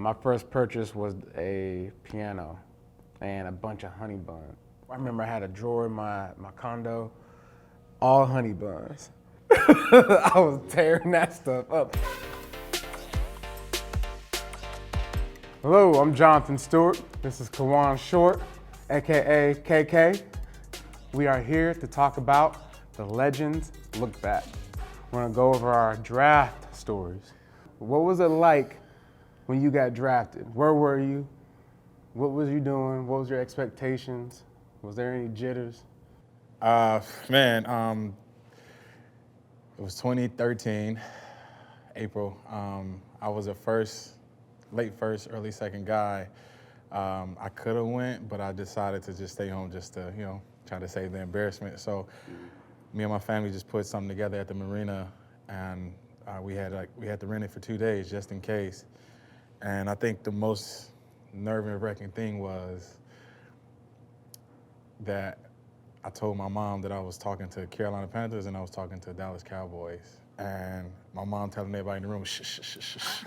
My first purchase was a piano and a bunch of honey buns. I remember I had a drawer in my condo, all honey buns. I was tearing that stuff up. Hello, I'm Jonathan Stewart. This is Kawann Short, AKA KK. We are here to talk about the Legends Lookback. We're gonna go over our draft stories. What was it like when you got drafted? Where were you? What was you doing? What was your expectations? Was there any jitters? It was 2013, April. I was a late first, early second guy. I could have went, but I decided to just stay home just to, try to save the embarrassment. So me and my family just put something together at the marina, and we had to rent it for 2 days just in case. And I think the most nerve-wracking thing was that I told my mom that I was talking to Carolina Panthers and I was talking to Dallas Cowboys. And my mom telling everybody in the room, shh, shh, shh, shh, shh.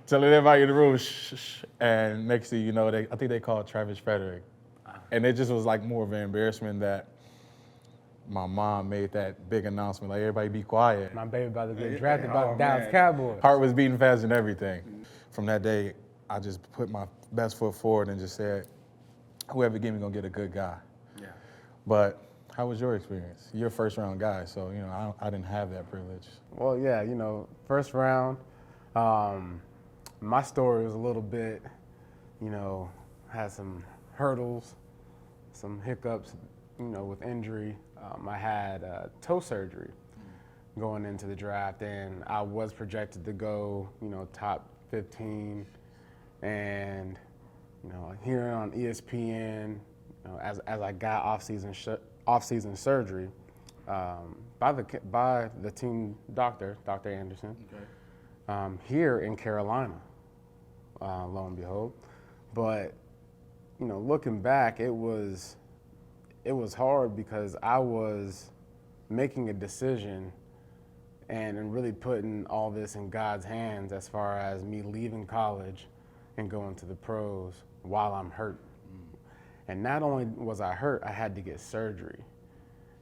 Telling everybody in the room, shh, shh. And next thing you know, I think they called Travis Frederick. And it just was like more of an embarrassment that my mom made that big announcement, like, everybody be quiet. My baby about to get drafted by the Dallas Cowboys. Heart was beating fast and everything. From that day, I just put my best foot forward and just said, whoever give me gonna get a good guy. Yeah. But how was your experience? You're a first round guy, so I didn't have that privilege. Well, yeah, first round. My story was a little bit, had some hurdles, some hiccups, with injury. I had toe surgery going into the draft, and I was projected to go, top 15, and hearing on ESPN, as I got off-season surgery by the team doctor, Dr. Anderson, here in Carolina, lo and behold. But looking back, it was hard because I was making a decision and really putting all this in God's hands as far as me leaving college and going to the pros while I'm hurt. And not only was I hurt, I had to get surgery.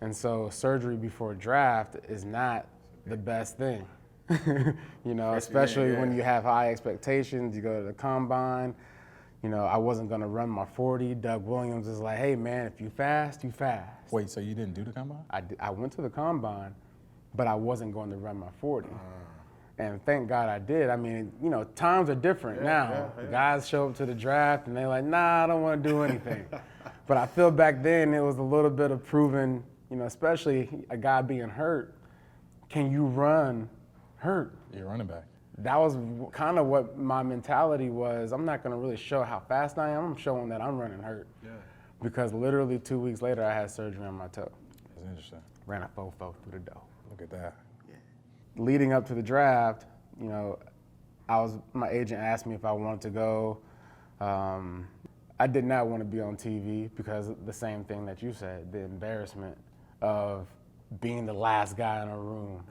And so surgery before draft is not the best thing, especially when you have high expectations. You go to the combine, I wasn't gonna run my 40. Doug Williams is like, hey man, if you fast, you fast. Wait, so you didn't do the combine? I went to the combine, but I wasn't going to run my 40. And thank God I did. I mean, times are different now. Yeah. Guys show up to the draft and they're like, nah, I don't want to do anything. But I feel back then it was a little bit of proving, especially a guy being hurt, can you run hurt? You're running back. That was kind of what my mentality was. I'm not going to really show how fast I am. I'm showing that I'm running hurt. Yeah. Because literally 2 weeks later, I had surgery on my toe. That's interesting. Ran a fofo through the door. Look at that. Leading up to the draft, my agent asked me if I wanted to go. I did not want to be on TV because of the same thing that you said, the embarrassment of being the last guy in a room.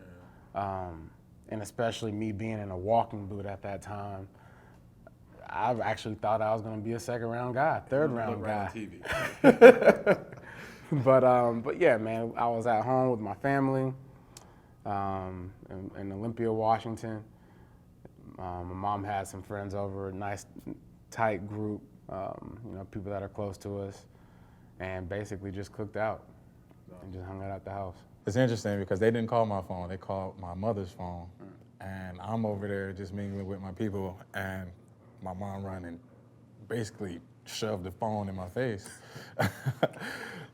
And especially me being in a walking boot at that time. I actually thought I was going to be a second round guy, third round guy. On TV. But yeah, man, I was at home with my family. In Olympia, Washington. My mom had some friends over, a nice, tight group, people that are close to us, and basically just cooked out and just hung out at the house. It's interesting because they didn't call my phone, they called my mother's phone, and I'm over there just mingling with my people, and my mom ran and basically shoved the phone in my face.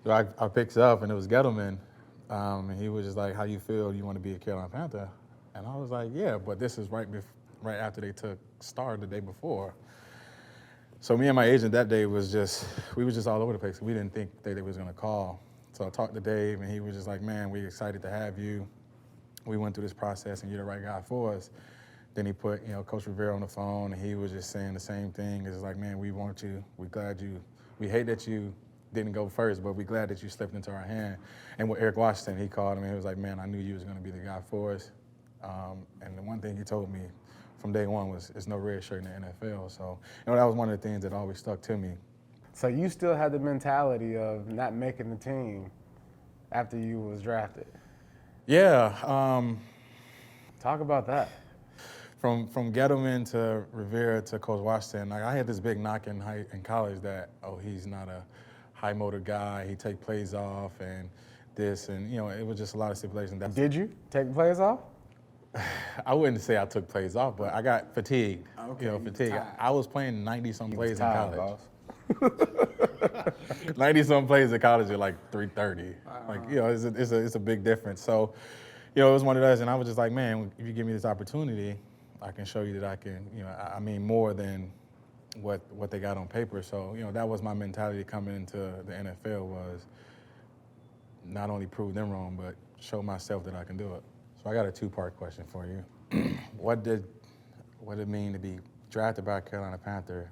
So I picked it up, and it was Gettleman. And he was just like, how you feel? You want to be a Carolina Panther? And I was like, yeah, but this is right after they took Star the day before. So me and my agent that day we was just all over the place. We didn't think that they was going to call. So I talked to Dave, and he was just like, man, we're excited to have you. We went through this process, and you're the right guy for us. Then he put, Coach Rivera on the phone, and he was just saying the same thing. It's like, man, we want you. We're glad we hate that you didn't go first, but we're glad that you slipped into our hand. And with Eric Washington, he called him and he was like, man, I knew you was going to be the guy for us. And the one thing he told me from day one was it's no red shirt in the NFL. So, that was one of the things that always stuck to me. So you still had the mentality of not making the team after you was drafted. Yeah. Talk about that. From Gettleman to Rivera to Coach Washington, like I had this big knock in college that, he's not a high motor guy. He take plays off and this, and it was just a lot of stipulations. Did you take plays off? I wouldn't say I took plays off, but I got fatigued. Okay, Fatigued. I was playing 90-some plays in college. Boss. 90-some plays in college at like 3:30. Like, it's a big difference. So, it was one of those, and I was just like, man, if you give me this opportunity, I can show you that I can, I mean more than what they got on paper. So, that was my mentality coming into the NFL was not only prove them wrong, but show myself that I can do it. So I got a two-part question for you. What did it mean to be drafted by Carolina Panther,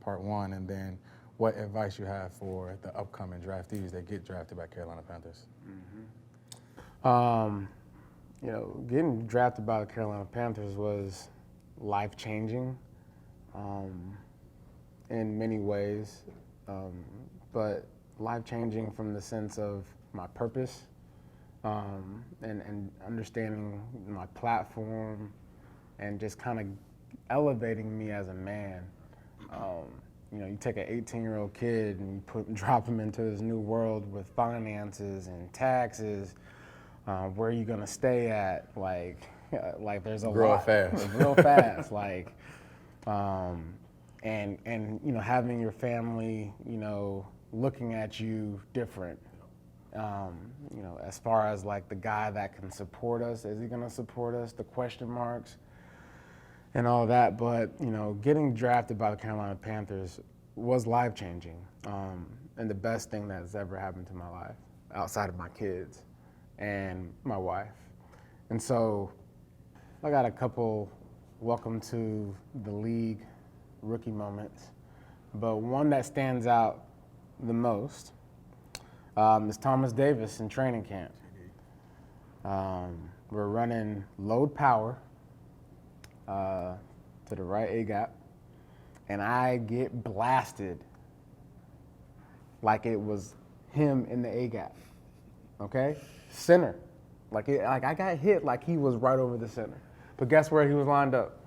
part one, and then what advice you have for the upcoming draftees that get drafted by Carolina Panthers? Getting drafted by the Carolina Panthers was life-changing in many ways, but life-changing from the sense of my purpose and understanding my platform and just kind of elevating me as a man. You take an 18-year-old kid and you drop him into this new world with finances and taxes. Where are you gonna stay at? Like there's a Grow lot. fast. Real fast. And having your family, looking at you different. As far as like the guy that can support us, is he gonna support us? The question marks and all that. But getting drafted by the Carolina Panthers was life-changing, and the best thing that's ever happened to my life outside of my kids and my wife. And so I got a couple welcome to the league rookie moments, but one that stands out the most is Thomas Davis in training camp. We're running load power to the right A-gap, and I get blasted like it was him in the A-gap, okay? Center. Like I got hit like he was right over the center. But guess where he was lined up?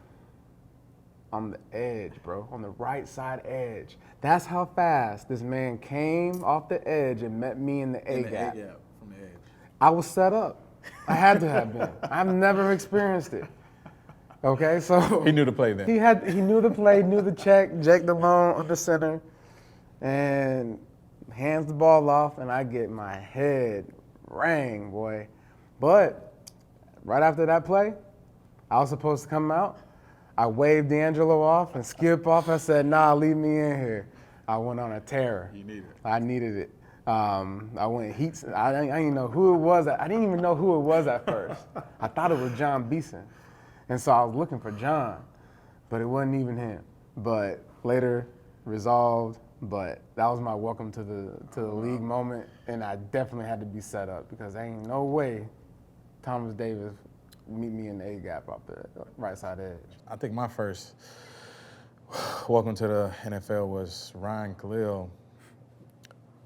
On the edge, bro, on the right side edge. That's how fast this man came off the edge and met me in the A-gap. From the edge. I was set up. I had to have been. I've never experienced it. Okay, so He knew the play then. He knew the play, knew the check the loan on the center, and hands the ball off, and I get my head rang, boy. But right after that play, I was supposed to come out. I waved D'Angelo off and skip off. I said, nah, leave me in here. I went on a tear. You needed it. I needed it. I went heat. I didn't know who it was. I didn't even know who it was at first. I thought it was John Beeson. And so I was looking for John, but it wasn't even him. But later resolved, but that was my welcome to the league moment, and I definitely had to be set up because there ain't no way Thomas Davis meet me in the A-gap off the right side edge. I think my first welcome to the NFL was Ryan Khalil.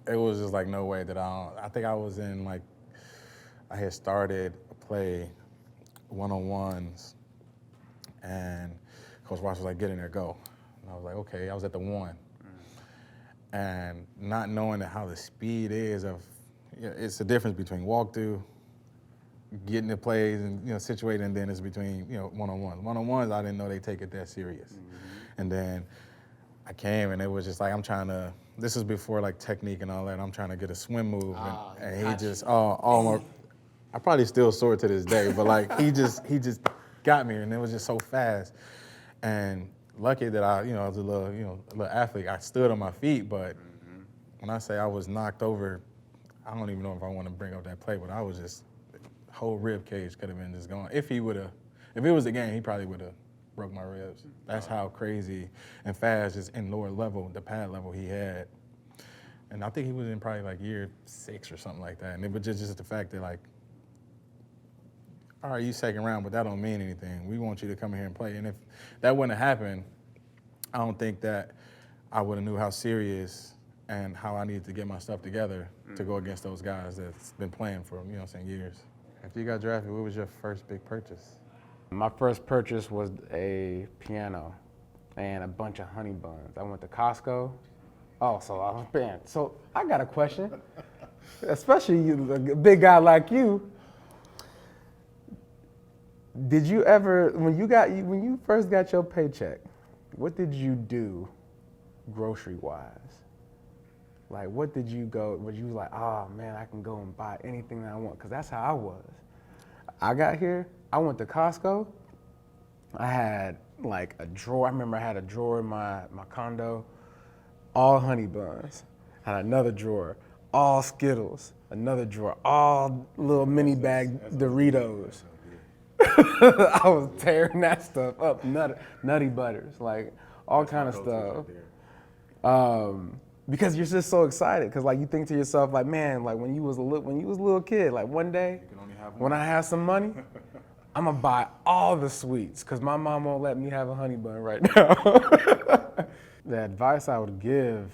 It was just like no way that I think I was in I had started a play one-on-ones, and Coach Ross was like, get in there, go. And I was like, okay. I was at the one. And not knowing how the speed is of, it's the difference between walk-through, getting the plays and, situating, and then it's between, one-on-ones. One-on-ones, I didn't know they take it that serious. Mm-hmm. And then I came, and it was just like, this is before technique and all that. I'm trying to get a swim move, and he just, I probably still sore to this day, but he just got me, and it was just so fast. And lucky that I was a little athlete. I stood on my feet, but when I say I was knocked over, I don't even know if I want to bring up that play, but I was just, whole rib cage could have been just gone. If it was a game, he probably would have broke my ribs. That's how crazy and fast, just in lower level, the pad level he had. And I think he was in probably year 6 or something like that. And it was just the fact that all right, you second round, but that don't mean anything. We want you to come here and play. And if that wouldn't have happened, I don't think that I would have knew how serious and how I needed to get my stuff together to go against those guys that's been playing for, years. After you got drafted, what was your first big purchase? My first purchase was a piano and a bunch of honey buns. I went to Costco. Oh, so I got a question. Especially you, a big guy like you. Did you ever, when you first got your paycheck, what did you do grocery-wise? Like, what did you go, was you like, oh man, I can go and buy anything that I want? Because that's how I was. I got here, I went to Costco. I had like a drawer. I remember I had a drawer in my condo, all honey buns. I had another drawer, all Skittles. Another drawer, all little mini bag Doritos. I was tearing that stuff up, nutty butters, like all kind of stuff. Because you're just so excited, because like you think to yourself, like, man, like when you was a little kid, like one day when I have some money, I'm gonna buy all the sweets, because my mom won't let me have a honey bun right now. The advice I would give,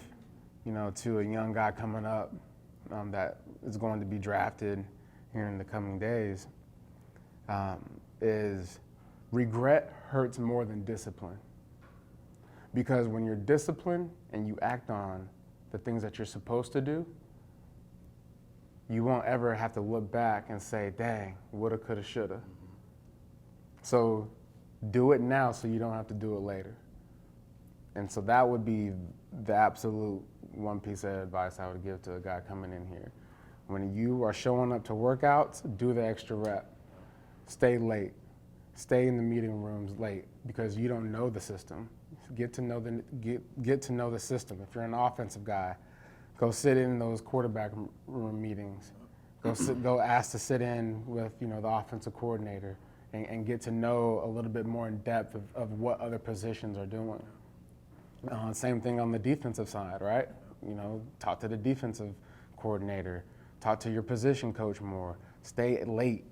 to a young guy coming up that is going to be drafted here in the coming days, is regret hurts more than discipline. Because when you're disciplined and you act on the things that you're supposed to do, you won't ever have to look back and say, dang, woulda, coulda, shoulda. So do it now so you don't have to do it later. And so that would be the absolute one piece of advice I would give to a guy coming in here. When you are showing up to workouts, do the extra rep. Stay late. Stay in the meeting rooms late, because you don't know the system. Get to know the system. If you're an offensive guy, go sit in those quarterback room meetings. Go ask to sit in with the offensive coordinator and get to know a little bit more in depth of what other positions are doing. Same thing on the defensive side, right? Talk to the defensive coordinator. Talk to your position coach more. Stay late,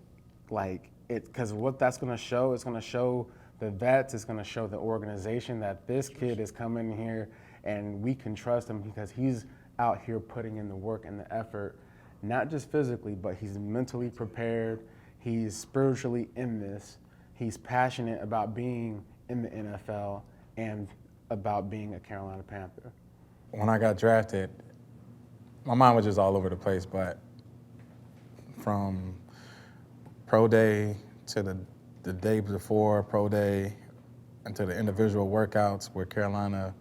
because what that's going to show, it's going to show the vets, it's going to show the organization that this kid is coming here and we can trust him because he's out here putting in the work and the effort, not just physically, but he's mentally prepared, he's spiritually in this, he's passionate about being in the NFL and about being a Carolina Panther. When I got drafted, my mind was just all over the place, but from pro day to the day before pro day and to the individual workouts where Carolina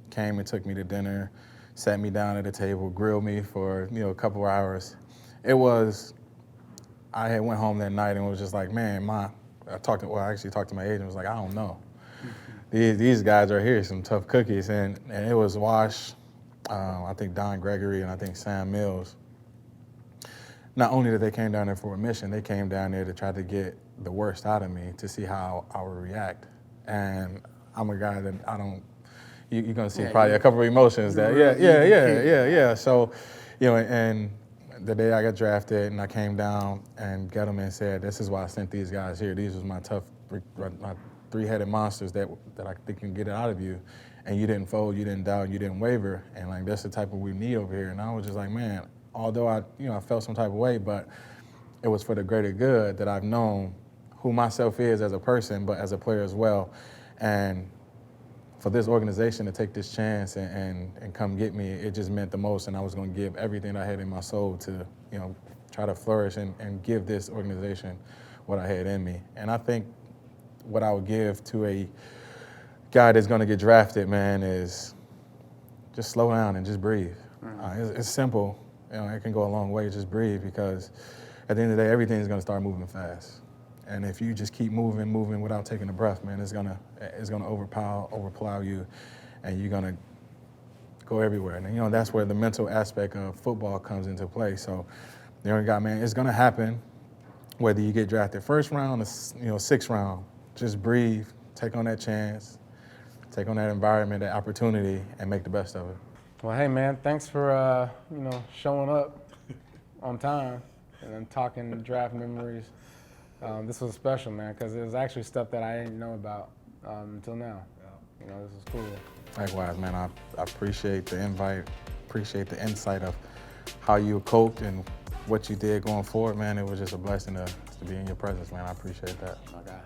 came and took me to dinner, sat me down at a table, grilled me for a couple of hours. I had went home that night and was just like, man, I actually talked to my agent. Was like, I don't know. These guys are here, some tough cookies, and it was Wash, I think Don Gregory, and I think Sam Mills. Not only did they came down there for a mission, they came down there to try to get the worst out of me to see how I would react. And I'm a guy that you're gonna see probably a couple of emotions that, yeah. So, and the day I got drafted and I came down and Gettleman said, this is why I sent these guys here. These was my tough, my three-headed monsters that I think can get it out of you. And you didn't fold, you didn't doubt, you didn't waver. And that's the type of we need over here. And I was just like, man, although I felt some type of way, but it was for the greater good that I've known who myself is as a person, but as a player as well. And for this organization to take this chance and come get me, it just meant the most. And I was going to give everything I had in my soul to, try to flourish and give this organization what I had in me. And I think what I would give to a guy that's going to get drafted, man, is just slow down and just breathe. It's simple. It can go a long way. Just breathe, because at the end of the day, everything's going to start moving fast. And if you just keep moving without taking a breath, man, it's gonna overplow you, and you're gonna go everywhere. And that's where the mental aspect of football comes into play. So, man, it's gonna happen, whether you get drafted first round or sixth round. Just breathe, take on that chance, take on that environment, that opportunity, and make the best of it. Well, hey man, thanks for showing up on time and then talking draft memories. This was special, man, because it was actually stuff that I didn't know about until now. You know, this is cool. Likewise, man. I appreciate the invite, appreciate the insight of how you coped and what you did going forward, man. It was just a blessing to be in your presence, man. I appreciate that. My God.